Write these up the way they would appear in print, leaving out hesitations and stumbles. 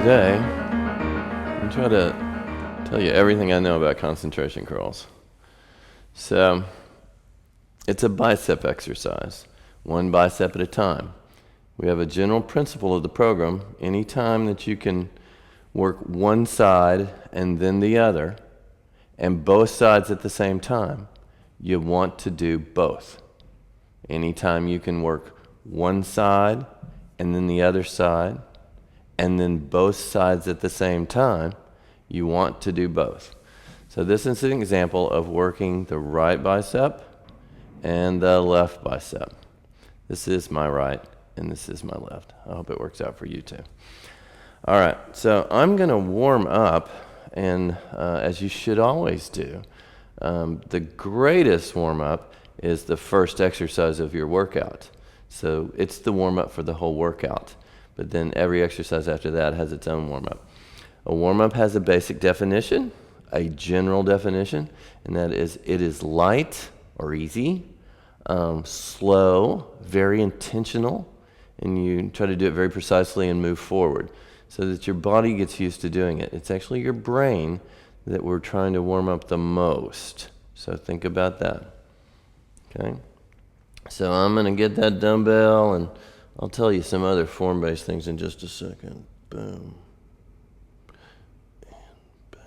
today I'm going to try to tell you everything I know about concentration curls. So, it's a bicep exercise, one bicep at a time. We have a general principle of the program. Anytime that you can work one side and then the other, and both sides at the same time, you want to do both. Anytime you can work one side and then the other side, and then both sides at the same time, you want to do both. So this is an example of working the right bicep and the left bicep. This is my right and this is my left. I hope it works out for you too. All right, so I'm going to warm up, and as you should always do, the greatest warm up is the first exercise of your workout. So it's the warm up for the whole workout. But then every exercise after that has its own warm-up. A warm-up has a basic definition, a general definition, and that is it is light or easy, slow, very intentional, and you try to do it very precisely and move forward so that your body gets used to doing it. It's actually your brain that we're trying to warm up the most. So think about that. Okay? So I'm going to get that dumbbell, and I'll tell you some other form-based things in just a second. Boom. And boom.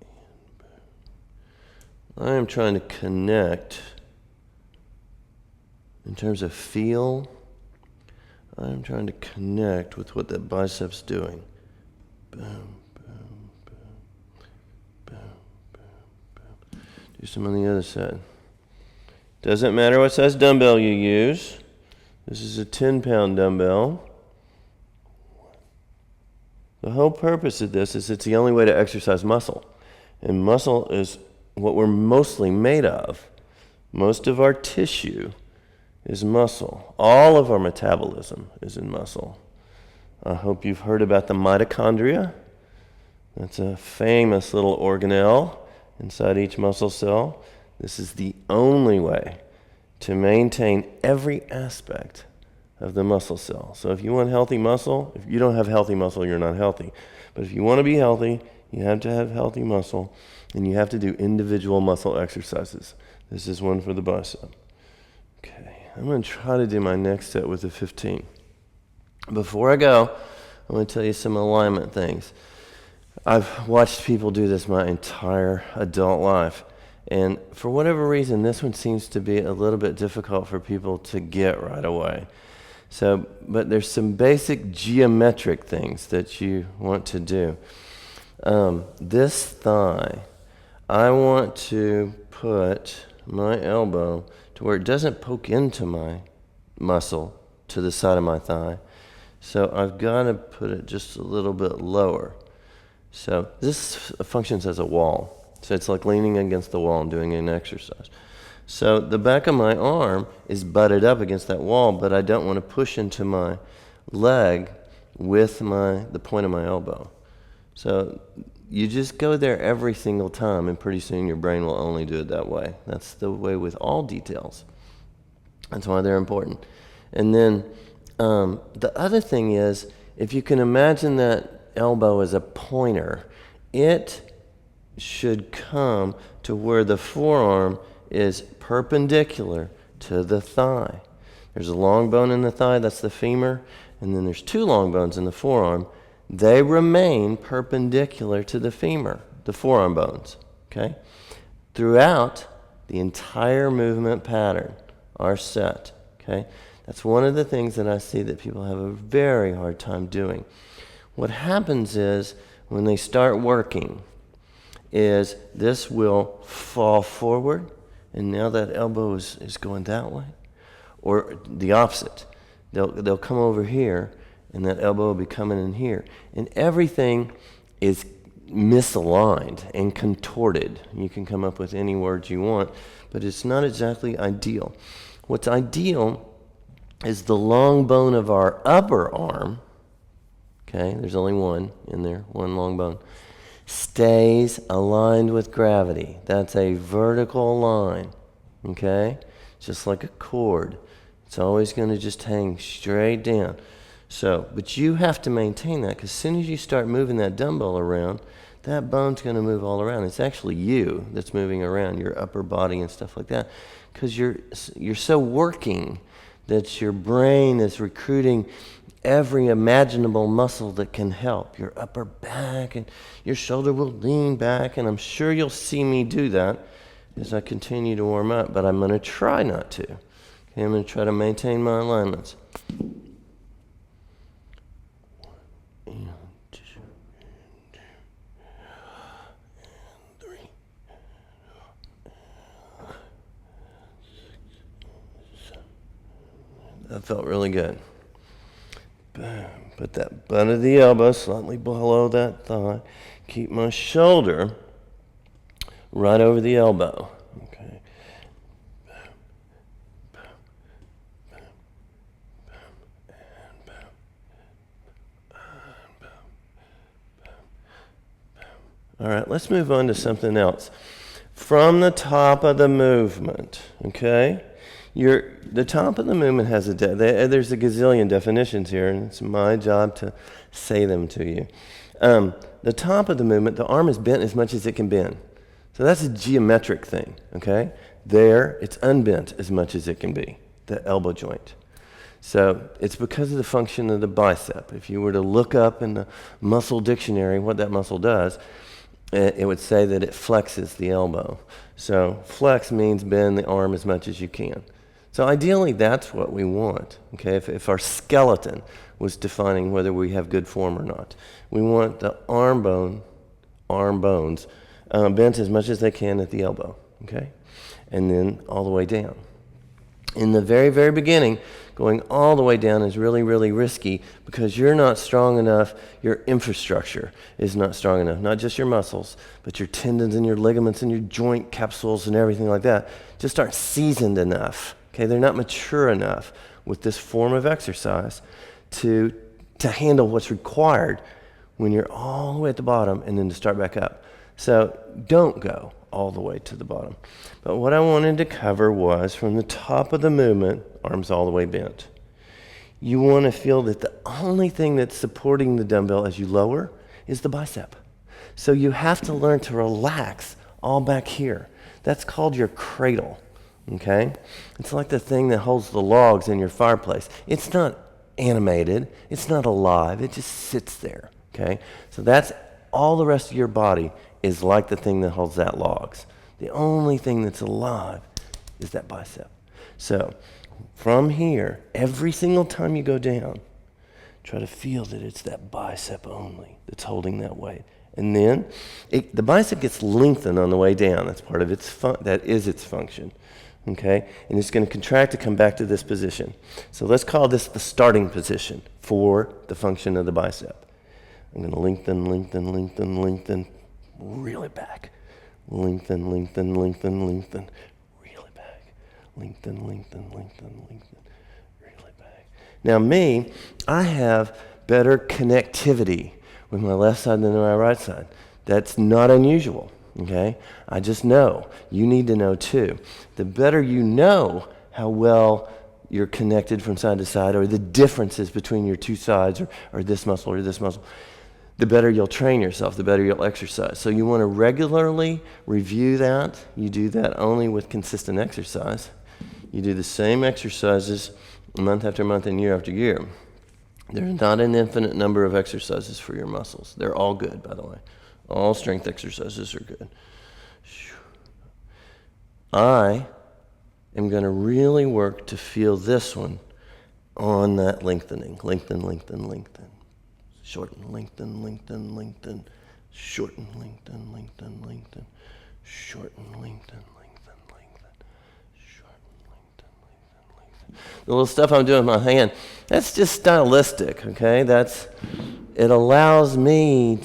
And boom. I am trying to connect in terms of feel. I am trying to connect with what that bicep's doing. Boom, boom, boom. Boom, boom, boom. Do some on the other side. Doesn't matter what size dumbbell you use. This is a 10-pound dumbbell. The whole purpose of this is it's the only way to exercise muscle. And muscle is what we're mostly made of. Most of our tissue is muscle. All of our metabolism is in muscle. I hope you've heard about the mitochondria. That's a famous little organelle inside each muscle cell. This is the only way to maintain every aspect of the muscle cell. So if you want healthy muscle, if you don't have healthy muscle, you're not healthy. But if you want to be healthy, you have to have healthy muscle, and you have to do individual muscle exercises. This is one for the bicep. Okay, I'm going to try to do my next set with the 15. Before I go, I want to tell you some alignment things. I've watched people do this my entire adult life. And for whatever reason, this one seems to be a little bit difficult for people to get right away. So, but there's some basic geometric things that you want to do. This thigh, I want to put my elbow to where it doesn't poke into my muscle to the side of my thigh. So I've got to put it just a little bit lower. So this functions as a wall. So it's like leaning against the wall and doing an exercise. So the back of my arm is butted up against that wall, but I don't want to push into my leg with the point of my elbow. So you just go there every single time, and pretty soon your brain will only do it that way. That's the way with all details. That's why they're important. And then the other thing is, if you can imagine that elbow as a pointer, it should come to where the forearm is perpendicular to the thigh. There's a long bone in the thigh, that's the femur, and then there's two long bones in the forearm. They remain perpendicular to the femur, the forearm bones, okay? Throughout the entire movement pattern are set, okay? That's one of the things that I see that people have a very hard time doing. What happens is when they start working, is this will fall forward, and now that elbow is going that way. Or the opposite. They'll come over here, and that elbow will be coming in here. And everything is misaligned and contorted. You can come up with any words you want, but it's not exactly ideal. What's ideal is the long bone of our upper arm, okay, there's only one in there, one long bone, stays aligned with gravity. That's a vertical line, okay? Just like a cord. It's always going to just hang straight down. So, but you have to maintain that, because as soon as you start moving that dumbbell around, that bone's going to move all around. It's actually you that's moving around, your upper body and stuff like that, because you're so working that your brain is recruiting every imaginable muscle that can help. Your upper back and your shoulder will lean back, and I'm sure you'll see me do that as I continue to warm up, but I'm going to try not to. Okay, I'm going to try to maintain my alignments. That felt really good. Put that butt of the elbow slightly below that thigh. Keep my shoulder right over the elbow. Okay. All right, let's move on to something else. From the top of the movement, okay? The top of the movement has there's a gazillion definitions here, and it's my job to say them to you. The top of the movement, the arm is bent as much as it can bend. So that's a geometric thing, okay? There, it's unbent as much as it can be, the elbow joint. So it's because of the function of the bicep. If you were to look up in the muscle dictionary what that muscle does, it would say that it flexes the elbow. So flex means bend the arm as much as you can. So ideally, that's what we want, okay? If our skeleton was defining whether we have good form or not, we want the arm bones bent as much as they can at the elbow, okay? And then all the way down. In the very, very beginning, going all the way down is really, really risky because you're not strong enough, your infrastructure is not strong enough, not just your muscles, but your tendons and your ligaments and your joint capsules and everything like that just aren't seasoned enough. Okay, they're not mature enough with this form of exercise to handle what's required when you're all the way at the bottom and then to start back up. So don't go all the way to the bottom. But what I wanted to cover was from the top of the movement, arms all the way bent. You want to feel that the only thing that's supporting the dumbbell as you lower is the bicep. So you have to learn to relax all back here. That's called your cradle. Okay? It's like the thing that holds the logs in your fireplace. It's not animated. It's not alive. It just sits there. Okay? So that's all the rest of your body is like the thing that holds that logs. The only thing that's alive is that bicep. So from here, every single time you go down, try to feel that it's that bicep only that's holding that weight. And then the bicep gets lengthened on the way down. That's part of that is its function. Okay? And it's going to contract to come back to this position. So let's call this the starting position for the function of the bicep. I'm going to lengthen, really back. Lengthen, really back. Lengthen, really back. Now me, I have better connectivity with my left side than my right side. That's not unusual. Okay? I just know. You need to know too. The better you know how well you're connected from side to side, or the differences between your two sides, or this muscle or this muscle, the better you'll train yourself, the better you'll exercise. So you want to regularly review that. You do that only with consistent exercise. You do the same exercises month after month and year after year. There's not an infinite number of exercises for your muscles. They're all good, by the way. All strength exercises are good. I am going to really work to feel this one on that lengthening. Lengthen. Shorten, lengthen. Shorten, lengthen. Shorten, lengthen. The little stuff I'm doing with my hand, that's just stylistic, okay? It allows me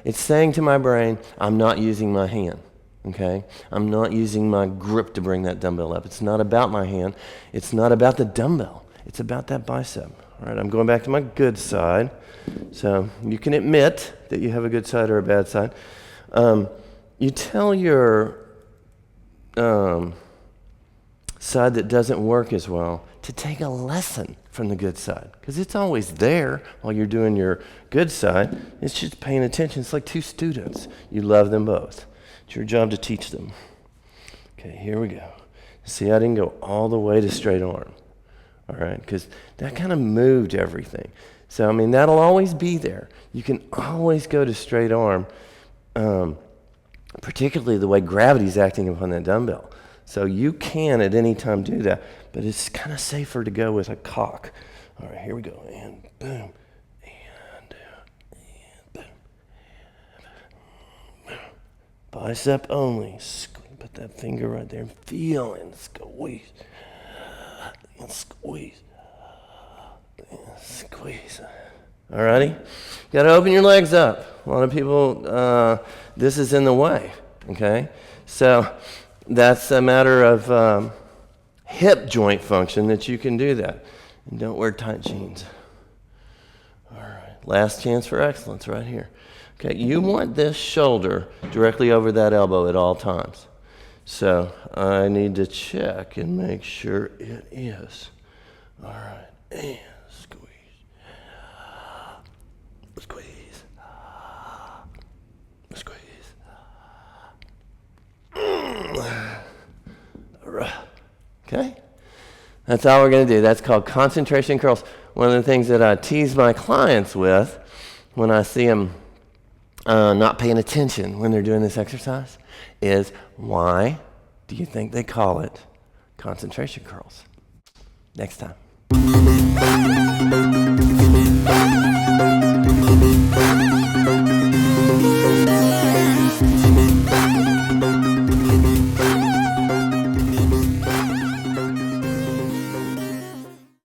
it's saying to my brain, I'm not using my hand, okay? I'm not using my grip to bring that dumbbell up. It's not about my hand. It's not about the dumbbell. It's about that bicep. All right, I'm going back to my good side. So you can admit that you have a good side or a bad side. You tell your side that doesn't work as well to take a lesson from the good side, because it's always there while you're doing your good side. It's just paying attention. It's like two students. You love them both. It's your job to teach them. Okay, here we go. See, I didn't go all the way to straight arm, all right, because that kind of moved everything. So, I mean, that'll always be there. You can always go to straight arm, particularly the way gravity's acting upon that dumbbell. So you can at any time do that, but it's kind of safer to go with a cock. All right, here we go, and boom, and boom, boom. Bicep only. Put that finger right there and feel and squeeze, and squeeze, and squeeze. All righty? You got to open your legs up. A lot of people, this is in the way, okay? So that's a matter of hip joint function that you can do that. And don't wear tight jeans. All right, last chance for excellence right here. Okay, you want this shoulder directly over that elbow at all times. So I need to check and make sure it is. All right, and squeeze. Squeeze. Squeeze. Okay? That's all we're going to do. That's called concentration curls. One of the things that I tease my clients with when I see them not paying attention when they're doing this exercise is, why do you think they call it concentration curls? Next time.